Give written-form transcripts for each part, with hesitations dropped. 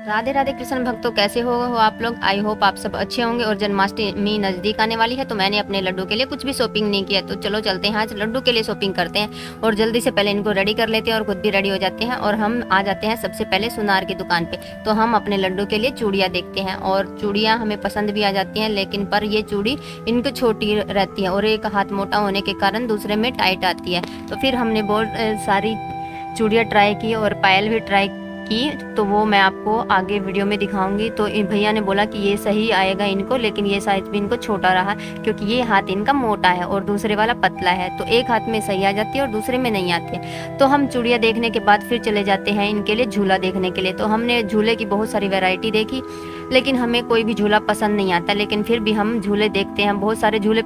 राधे राधे कृष्ण भक्तों, कैसे हो आप लोग। आई होप आप सब अच्छे होंगे। और जन्माष्टमी नज़दीक आने वाली है तो मैंने अपने लड्डू के लिए कुछ भी शॉपिंग नहीं किया, तो चलो चलते हैं आज लड्डू के लिए शॉपिंग करते हैं। और जल्दी से पहले इनको रेडी कर लेते हैं और खुद भी रेडी हो जाते हैं। और हम आ जाते हैं सबसे पहले सुनार की दुकान पे। तो हम अपने लड्डू के लिए चूड़ियाँ देखते हैं और चूड़ियाँ हमें पसंद भी आ जाती हैं, लेकिन पर ये चूड़ी इनको छोटी रहती है और एक हाथ मोटा होने के कारण दूसरे में टाइट आती है। तो फिर हमने बहुत सारी चूड़ियाँ ट्राई की और पायल भी ट्राई की, तो वो मैं आपको आगे वीडियो में दिखाऊंगी। तो भैया ने बोला कि ये सही आएगा इनको, लेकिन ये साइज भी इनको छोटा रहा क्योंकि ये हाथ इनका मोटा है और दूसरे वाला पतला है। तो एक हाथ में सही आ जाती है और दूसरे में नहीं आती है। तो हम चूड़ियाँ देखने के बाद फिर चले जाते हैं इनके लिए झूला देखने के लिए। तो हमने झूले की बहुत सारी वैरायटी देखी, लेकिन हमें कोई भी झूला पसंद नहीं आता। लेकिन फिर भी हम झूले देखते हैं, बहुत सारे झूले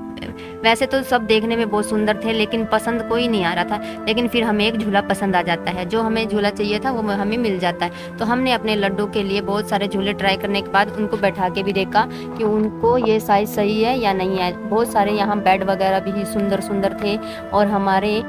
वैसे तो सब देखने में बहुत सुंदर थे, लेकिन पसंद कोई नहीं आ रहा था। लेकिन फिर हमें एक झूला पसंद आ जाता है, जो हमें झूला चाहिए था वो हमें मिल जाता है। तो हमने अपने लड्डू के लिए बहुत सारे झूले ट्राई करने के बाद उनको बैठा के भी देखा कि उनको ये साइज सही है या नहीं है। बहुत सारे यहाँ बेड वगैरह भी सुंदर सुंदर थे और हमारे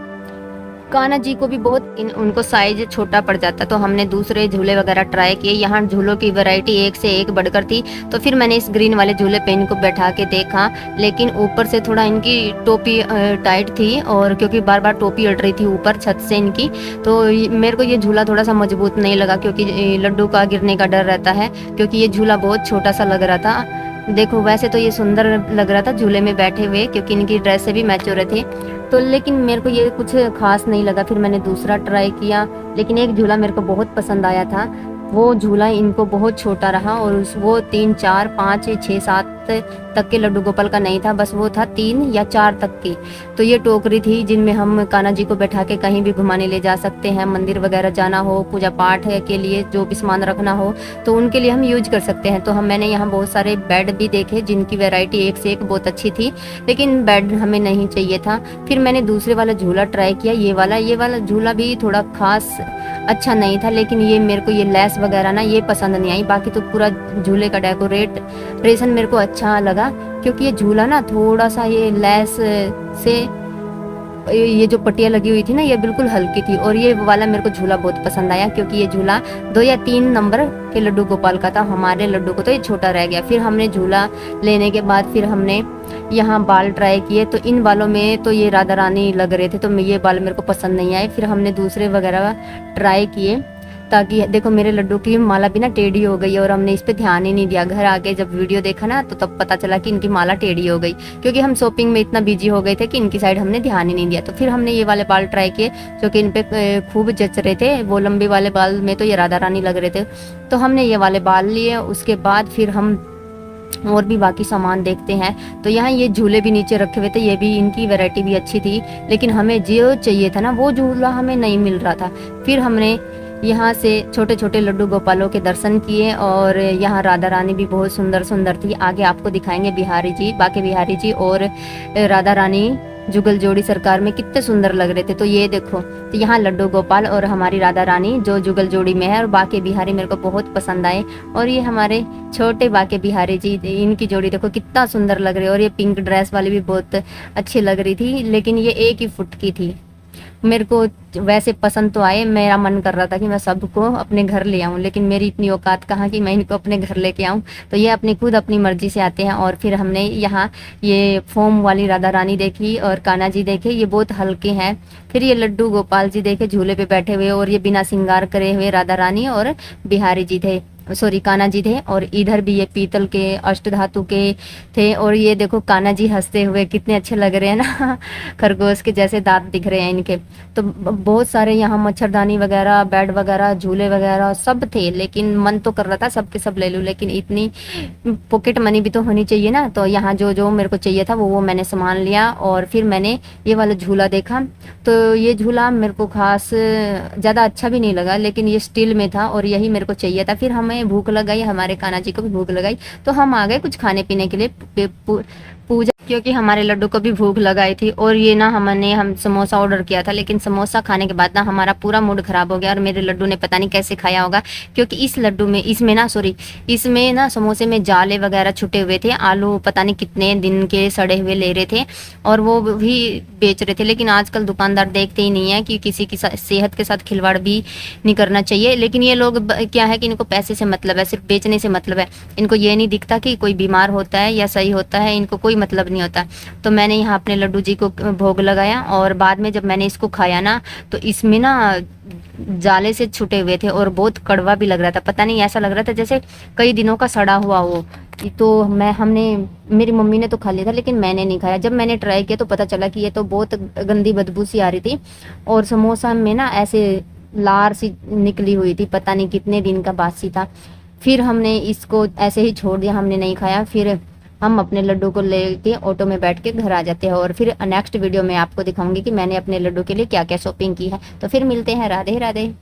कान्हा जी को भी बहुत उनको साइज छोटा पड़ जाता। तो हमने दूसरे झूले वगैरह ट्राई किए। यहाँ झूलों की वैरायटी एक से एक बढ़कर थी। तो फिर मैंने इस ग्रीन वाले झूले पे इनको बैठा के देखा, लेकिन ऊपर से थोड़ा इनकी टोपी टाइट थी और क्योंकि बार बार टोपी अड़ रही थी ऊपर छत से इनकी, तो मेरे को ये झूला थोड़ा सा मजबूत नहीं लगा क्योंकि लड्डू का गिरने का डर रहता है, क्योंकि ये झूला बहुत छोटा सा लग रहा था। देखो वैसे तो ये सुंदर लग रहा था झूले में बैठे हुए, क्योंकि इनकी ड्रेसें भी मैच हो रहे थे। तो लेकिन मेरे को ये कुछ खास नहीं लगा। फिर मैंने दूसरा ट्राई किया, लेकिन एक झूला मेरे को बहुत पसंद आया था। वो झूला इनको बहुत छोटा रहा और वो 3 4 5 6 7 तक के लड्डू गोपाल का नहीं था, बस वो था 3 या 4 तक की। तो ये टोकरी थी जिनमें हम कान्हा जी को बैठा के कहीं भी घुमाने ले जा सकते हैं, मंदिर वगैरह जाना हो, पूजा पाठ के लिए जो भी सामान रखना हो तो उनके लिए हम यूज कर सकते हैं। तो मैंने यहाँ बहुत सारे बेड भी देखे जिनकी वैरायटी एक से एक बहुत अच्छी थी, लेकिन बेड हमें नहीं चाहिए था। फिर मैंने दूसरे वाला झूला ट्राई किया, ये वाला झूला भी थोड़ा खास अच्छा नहीं था, लेकिन ये मेरे को ये लेस वगैरह ना ये पसंद नहीं आई। बाकी तो पूरा झूले का डेकोरेशन मेरे को अच्छा लगा, क्योंकि ये झूला ना थोड़ा सा ये लेस से ये जो पट्टियाँ लगी हुई थी ना ये बिल्कुल हल्की थी। और ये वाला मेरे को झूला बहुत पसंद आया, क्योंकि ये झूला 2 या 3 नंबर के लड्डू गोपाल का था। हमारे लड्डू को तो ये छोटा रह गया। फिर हमने झूला लेने के बाद फिर हमने यहाँ बाल ट्राई किए। तो इन बालों में तो ये राधा रानी लग रहे थे, तो ये बाल मेरे को पसंद नहीं आए। फिर हमने दूसरे वगैरह ट्राई किए, ताकि देखो मेरे लड्डू की माला भी ना टेढ़ी हो गई और हमने इस पे ध्यान ही नहीं दिया। घर आके जब वीडियो देखा ना तो तब पता चला कि इनकी माला टेढ़ी हो गई, क्योंकि हम शॉपिंग में इतना बिजी हो गए थे कि इनकी साइड हमने ध्यान ही नहीं दिया। तो फिर हमने ये वाले बाल ट्राई किए जो कि इन पे खूब जच रहे थे। वो लंबे वाले बाल में तो ये राधा रानी लग रहे थे, तो हमने ये वाले बाल लिए। उसके बाद फिर हम और भी बाकी सामान देखते हैं। तो यहाँ ये झूले भी नीचे रखे हुए थे, ये भी इनकी वैरायटी भी अच्छी थी, लेकिन हमें जो चाहिए था ना वो झूला हमें नहीं मिल रहा था। फिर हमने यहाँ से छोटे छोटे लड्डू गोपालों के दर्शन किए और यहाँ राधा रानी भी बहुत सुंदर सुंदर थी। आगे आपको दिखाएंगे बिहारी जी, बाकी बिहारी जी और राधा रानी जुगल जोड़ी सरकार में कितने सुंदर लग रहे थे। तो ये देखो, तो यहाँ लड्डू गोपाल और हमारी राधा रानी जो जुगल जोड़ी में है, और बाके बिहारी मेरे को बहुत पसंद आए। और ये हमारे छोटे बाके बिहारी जी, इनकी जोड़ी देखो कितना सुंदर लग रही है। और ये पिंक ड्रेस वाली भी बहुत अच्छी लग रही थी, लेकिन ये 1 ही फुट की थी। मेरे को वैसे पसंद तो आए, मेरा मन कर रहा था कि मैं सबको अपने घर ले आऊं, लेकिन मेरी इतनी औकात कहाँ कि मैं इनको अपने घर लेके आऊं। तो ये अपनी खुद अपनी मर्जी से आते हैं। और फिर हमने यहाँ ये फोम वाली राधा रानी देखी और कान्हा जी देखे, ये बहुत हल्के हैं। फिर ये लड्डू गोपाल जी देखे झूले पे बैठे हुए, और ये बिना श्रृंगार करे हुए राधा रानी और बिहारी जी थे, सॉरी कान्हा जी थे। और इधर भी ये पीतल के अष्ट धातु के थे। और ये देखो कान्हा जी हंसते हुए कितने अच्छे लग रहे हैं ना खरगोश के जैसे दांत दिख रहे हैं इनके। तो बहुत सारे यहाँ मच्छरदानी वगैरह, बेड वगैरह, झूले वगैरह सब थे, लेकिन मन तो कर रहा था सबके सब ले लूँ, लेकिन इतनी पॉकेट मनी भी तो होनी चाहिए ना। तो यहाँ जो जो मेरे को चाहिए था वो मैंने सामान लिया। और फिर मैंने ये वाला झूला देखा, तो ये झूला मेरे को खास ज़्यादा अच्छा भी नहीं लगा, लेकिन ये स्टील में था और यही मेरे को चाहिए था। फिर हमें भूख लगाई, हमारे कान्हा जी को भी भूख लगाई, तो हम आ गए कुछ खाने पीने के लिए। पूजा क्योंकि हमारे लड्डू को भी भूख लगाई थी। और ये ना हम समोसा ऑर्डर किया था, लेकिन समोसा खाने के बाद ना हमारा पूरा मूड खराब हो गया और मेरे लड्डू ने पता नहीं कैसे खाया होगा, क्योंकि इस लड्डू में इसमें ना समोसे में जाले वगैरह छुटे हुए थे। आलू पता नहीं कितने दिन के सड़े हुए ले रहे थे और वो भी बेच रहे थे। लेकिन आजकल दुकानदार देखते ही नहीं है कि किसी की सेहत के साथ खिलवाड़ भी नहीं करना चाहिए। लेकिन ये लोग क्या है कि इनको पैसे से मतलब है, सिर्फ बेचने से मतलब है। इनको ये नहीं दिखता कि कोई बीमार होता है या सही होता है, इनको कोई मतलब नहीं होता। तो मैंने यहाँ अपने लड्डू जी को भोग लगाया और बाद में जब मैंने इसको खाया ना, तो इसमें ना जाले से छुटे हुए थे और बहुत कड़वा भी लग रहा था। पता नहीं, ऐसा लग रहा था जैसे कई दिनों का सड़ा हुआ हो। तो मेरी मम्मी ने तो खा लिया था, लेकिन मैंने नहीं खाया। जब मैंने ट्राई किया तो पता चला कि ये तो बहुत गंदी बदबू सी आ रही थी और समोसा में ना ऐसे लार सी निकली हुई थी, पता नहीं कितने दिन का बासी था। फिर हमने इसको ऐसे ही छोड़ दिया, हमने नहीं खाया। फिर हम अपने लड्डू को लेके ऑटो में बैठ के घर आ जाते हैं और फिर नेक्स्ट वीडियो में आपको दिखाऊंगी कि मैंने अपने लड्डू के लिए क्या क्या शॉपिंग की है। तो फिर मिलते हैं। राधे राधे।